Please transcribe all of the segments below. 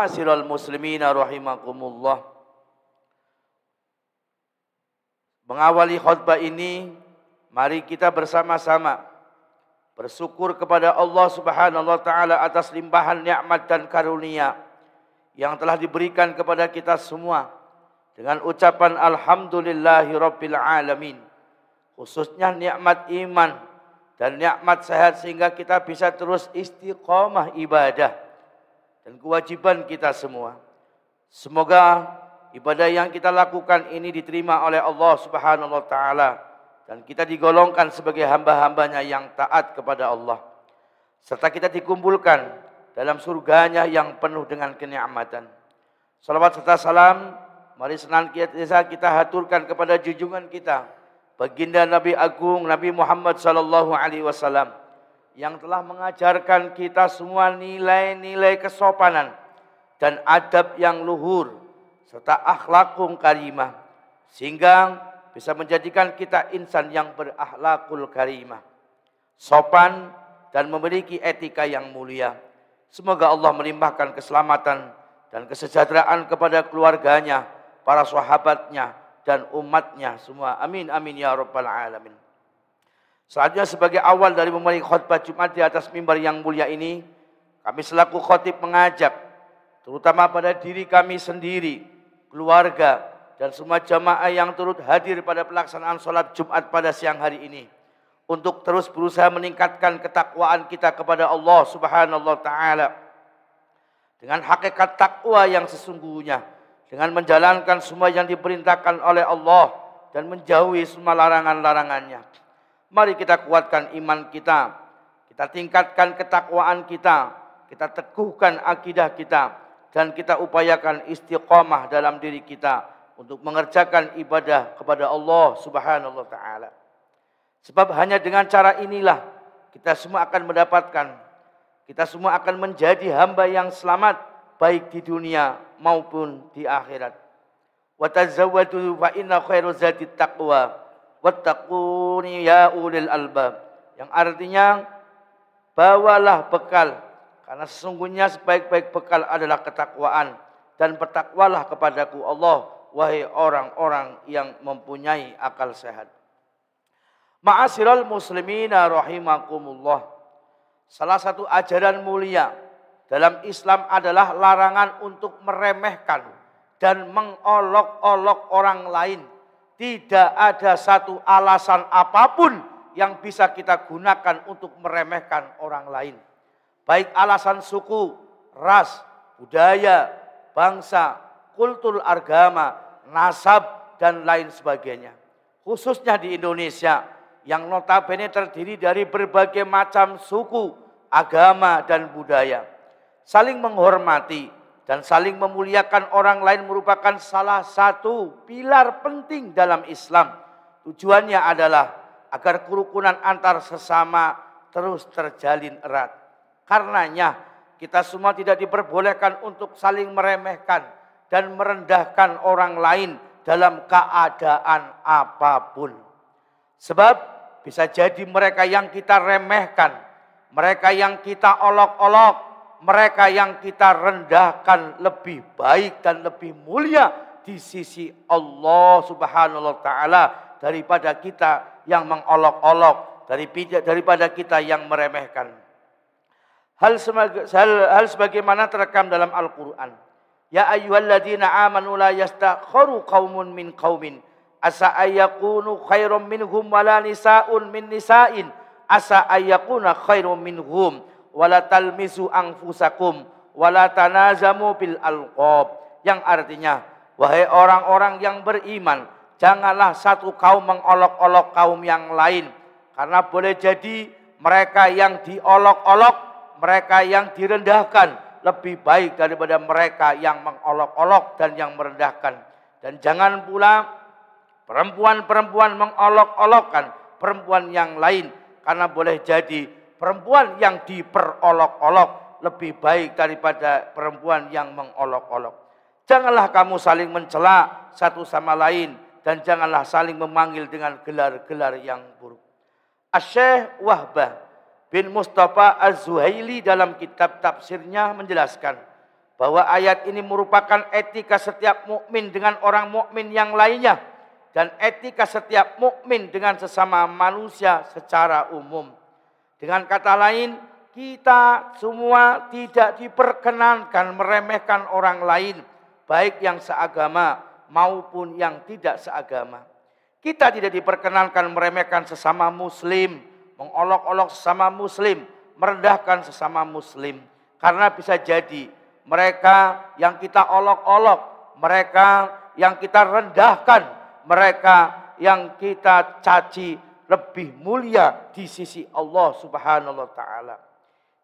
Ma'asyiral muslimina rahimakumullah. Mengawali khutbah ini, mari kita bersama-sama bersyukur kepada Allah Subhanahu wa taala atas limpahan nikmat dan karunia yang telah diberikan kepada kita semua dengan ucapan alhamdulillahirabbil alamin. Khususnya nikmat iman dan nikmat sehat sehingga kita bisa terus istiqamah ibadah dan kewajiban kita semua. Semoga ibadah yang kita lakukan ini diterima oleh Allah Subhanahu wa taala dan kita digolongkan sebagai hamba-hambanya yang taat kepada Allah, serta kita dikumpulkan dalam surganya yang penuh dengan kenikmatan. Salawat serta salam mari senantiasa kita haturkan kepada junjungan kita, baginda Nabi Agung Nabi Muhammad sallallahu alaihi wasallam, yang telah mengajarkan kita semua nilai-nilai kesopanan dan adab yang luhur serta akhlakul karimah, sehingga bisa menjadikan kita insan yang berakhlakul karimah, sopan dan memiliki etika yang mulia. Semoga Allah melimpahkan keselamatan dan kesejahteraan kepada keluarganya, para sahabatnya dan umatnya semua. Amin amin ya rabbal alamin. Selanjutnya sebagai awal dari memulai khutbah Jumat di atas mimbar yang mulia ini, kami selaku khatib mengajak terutama pada diri kami sendiri, keluarga dan semua jamaah yang turut hadir pada pelaksanaan sholat Jumat pada siang hari ini untuk terus berusaha meningkatkan ketakwaan kita kepada Allah Subhanahu wa taala dengan hakikat takwa yang sesungguhnya, dengan menjalankan semua yang diperintahkan oleh Allah dan menjauhi semua larangan-larangannya. Mari kita kuatkan iman kita, kita tingkatkan ketakwaan kita teguhkan akidah kita, dan kita upayakan istiqamah dalam diri kita untuk mengerjakan ibadah kepada Allah Subhanahu wa taala. Sebab hanya dengan cara inilah kita semua akan mendapatkan, kita semua akan menjadi hamba yang selamat baik di dunia maupun di akhirat. Wa tazawwadu fa inna khairu zati taqwa wattaquni ya ulil albab, yang artinya bawalah bekal karena sesungguhnya sebaik-baik bekal adalah ketakwaan, dan bertakwalah kepadaku Allah wahai orang-orang yang mempunyai akal sehat. Ma'asyiral muslimina rahimakumullah. Salah satu ajaran mulia dalam Islam adalah larangan untuk meremehkan dan mengolok-olok orang lain. Tidak ada satu alasan apapun yang bisa kita gunakan untuk meremehkan orang lain. Baik alasan suku, ras, budaya, bangsa, kultur agama, nasab, dan lain sebagainya. Khususnya di Indonesia yang notabene terdiri dari berbagai macam suku, agama, dan budaya. Saling menghormati dan saling memuliakan orang lain merupakan salah satu pilar penting dalam Islam. Tujuannya adalah agar kerukunan antar sesama terus terjalin erat. Karenanya kita semua tidak diperbolehkan untuk saling meremehkan dan merendahkan orang lain dalam keadaan apapun. Sebab bisa jadi mereka yang kita remehkan, mereka yang kita olok-olok, mereka yang kita rendahkan lebih baik dan lebih mulia di sisi Allah Subhanahu wa taala daripada kita yang mengolok-olok, daripada kita yang meremehkan. Hal sebagaimana terekam dalam Al-Qur'an. Ya ayyuhalladzina amanu la yastakhiru qaumun min qaumin asa ayyakunu khairum minhum wala nisaun min nisa'in asa ayyakuna khairum minhum wala talmizu anfusakum wala tanazamu bil alqab, yang artinya wahai orang-orang yang beriman, janganlah satu kaum mengolok-olok kaum yang lain, karena boleh jadi mereka yang diolok-olok, mereka yang direndahkan lebih baik daripada mereka yang mengolok-olok dan yang merendahkan. Dan jangan pula perempuan-perempuan mengolok-olokkan perempuan yang lain, karena boleh jadi perempuan yang diperolok-olok lebih baik daripada perempuan yang mengolok-olok. Janganlah kamu saling mencela satu sama lain dan janganlah saling memanggil dengan gelar-gelar yang buruk. Asy-Syaikh Wahbah bin Mustafa Az-Zuhaili dalam kitab tafsirnya menjelaskan bahwa ayat ini merupakan etika setiap mukmin dengan orang mukmin yang lainnya dan etika setiap mukmin dengan sesama manusia secara umum. Dengan kata lain, kita semua tidak diperkenankan meremehkan orang lain, baik yang seagama maupun yang tidak seagama. Kita tidak diperkenankan meremehkan sesama muslim, mengolok-olok sesama muslim, merendahkan sesama muslim. Karena bisa jadi mereka yang kita olok-olok, mereka yang kita rendahkan, mereka yang kita caci lebih mulia di sisi Allah Subhanahu wa taala.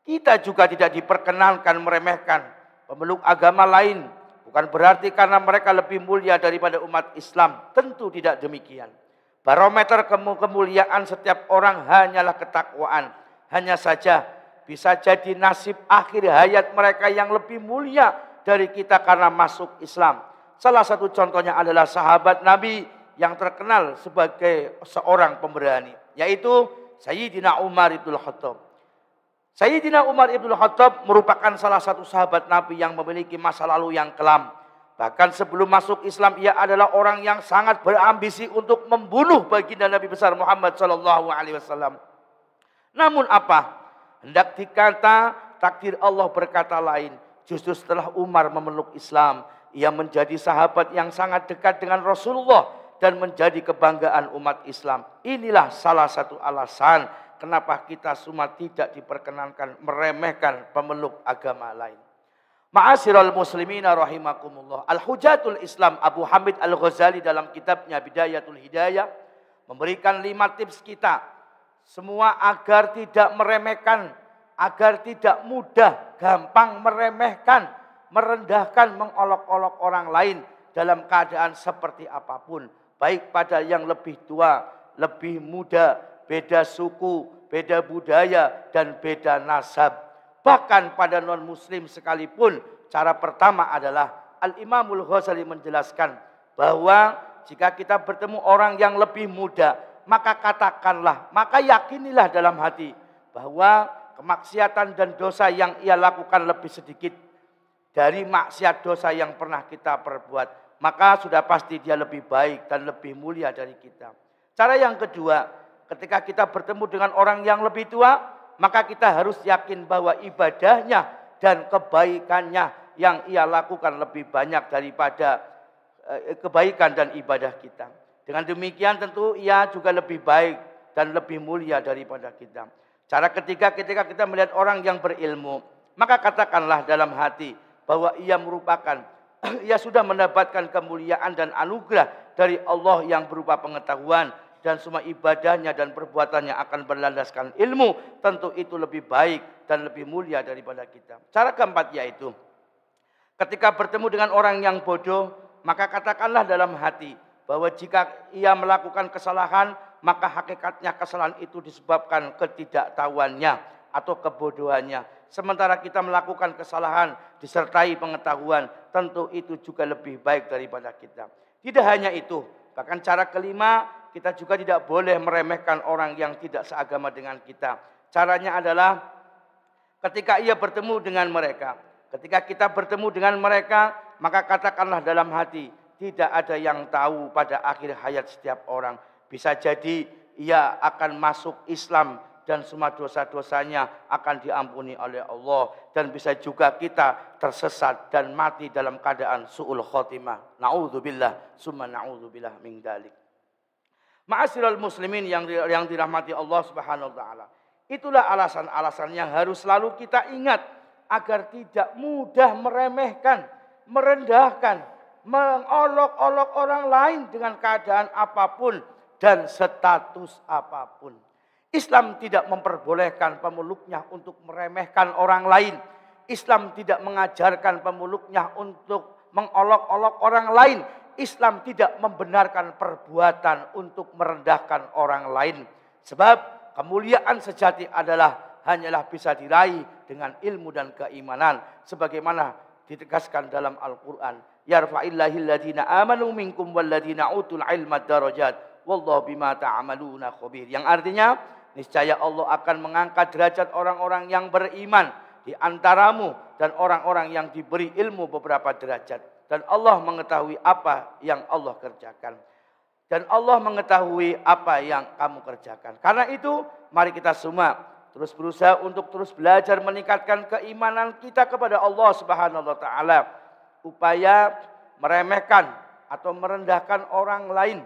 Kita juga tidak diperkenankan meremehkan pemeluk agama lain. Bukan berarti karena mereka lebih mulia daripada umat Islam. Tentu tidak demikian. Barometer kemuliaan setiap orang hanyalah ketakwaan. Hanya saja bisa jadi nasib akhir hayat mereka yang lebih mulia dari kita karena masuk Islam. Salah satu contohnya adalah sahabat Nabi yang terkenal sebagai seorang pemberani, yaitu Sayyidina Umar ibn Khattab. Sayyidina Umar ibn Khattab merupakan salah satu sahabat Nabi yang memiliki masa lalu yang kelam. Bahkan sebelum masuk Islam, ia adalah orang yang sangat berambisi untuk membunuh baginda Nabi besar Muhammad SAW. Namun apa? Hendak dikata takdir Allah berkata lain. Justru setelah Umar memeluk Islam, ia menjadi sahabat yang sangat dekat dengan Rasulullah dan menjadi kebanggaan umat Islam. Inilah salah satu alasan kenapa kita semua tidak diperkenankan meremehkan pemeluk agama lain. Ma'asyiral muslimina rahimakumullah. Al-Hujatul Islam Abu Hamid Al-Ghazali dalam kitabnya Bidayatul Hidayah memberikan 5 tips kita semua agar tidak meremehkan, agar tidak mudah gampang meremehkan, merendahkan, mengolok-olok orang lain dalam keadaan seperti apapun. Baik pada yang lebih tua, lebih muda, beda suku, beda budaya, dan beda nasab. Bahkan pada non-muslim sekalipun, cara pertama adalah Al-Imamul Ghazali menjelaskan bahwa jika kita bertemu orang yang lebih muda, maka katakanlah, maka yakinilah dalam hati bahwa kemaksiatan dan dosa yang ia lakukan lebih sedikit dari maksiat dosa yang pernah kita perbuat. Maka sudah pasti dia lebih baik dan lebih mulia dari kita. Cara yang kedua, ketika kita bertemu dengan orang yang lebih tua, maka kita harus yakin bahwa ibadahnya dan kebaikannya yang ia lakukan lebih banyak daripada kebaikan dan ibadah kita. Dengan demikian tentu ia juga lebih baik dan lebih mulia daripada kita. Cara ketiga, ketika kita melihat orang yang berilmu, maka katakanlah dalam hati bahwa ia merupakan ia sudah mendapatkan kemuliaan dan anugerah dari Allah yang berupa pengetahuan dan semua ibadahnya dan perbuatannya akan berlandaskan ilmu. Tentu itu lebih baik dan lebih mulia daripada kita. Cara keempat yaitu ketika bertemu dengan orang yang bodoh, maka katakanlah dalam hati bahwa jika ia melakukan kesalahan, maka hakikatnya kesalahan itu disebabkan ketidaktahuannya atau kebodohannya. Sementara kita melakukan kesalahan disertai pengetahuan, tentu itu juga lebih baik daripada kita. Tidak hanya itu, bahkan cara kelima, kita juga tidak boleh meremehkan orang yang tidak seagama dengan kita. Caranya adalah ketika ia bertemu dengan mereka, ketika kita bertemu dengan mereka, maka katakanlah dalam hati, tidak ada yang tahu pada akhir hayat setiap orang. Bisa jadi ia akan masuk Islam dan semua dosa-dosanya akan diampuni oleh Allah. Dan bisa juga kita tersesat dan mati dalam keadaan su'ul khotimah. Na'udzubillah, summa na'udzubillah min dalik. Ma'asyiral muslimin yang dirahmati Allah Subhanahu wa taala. Itulah alasan-alasan yang harus selalu kita ingat agar tidak mudah meremehkan, merendahkan, mengolok-olok orang lain dengan keadaan apapun dan status apapun. Islam tidak memperbolehkan pemeluknya untuk meremehkan orang lain. Islam tidak mengajarkan pemeluknya untuk mengolok-olok orang lain. Islam tidak membenarkan perbuatan untuk merendahkan orang lain. Sebab kemuliaan sejati adalah hanyalah bisa diraih dengan ilmu dan keimanan. Sebagaimana ditegaskan dalam Al-Quran. Yarfa'illahil ladhina amanu minkum walladhina utul ilma darajat. Wallahu bima ta'amaluna khabir. Yang artinya niscaya Allah akan mengangkat derajat orang-orang yang beriman di antaramu dan orang-orang yang diberi ilmu beberapa derajat. Dan Allah mengetahui apa yang Allah kerjakan. Dan Allah mengetahui apa yang kamu kerjakan. Karena itu, mari kita semua terus berusaha untuk terus belajar meningkatkan keimanan kita kepada Allah Subhanahu wa taala. Upaya meremehkan atau merendahkan orang lain.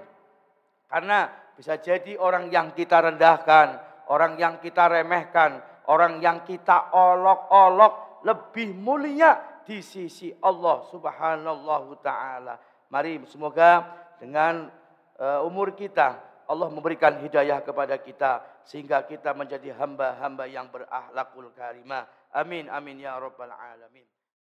Karena bisa jadi orang yang kita rendahkan, orang yang kita remehkan, orang yang kita olok-olok lebih mulia di sisi Allah Subhanahu wa taala. Mari semoga dengan umur kita Allah memberikan hidayah kepada kita sehingga kita menjadi hamba-hamba yang berakhlakul karimah. Amin amin ya rabbal alamin.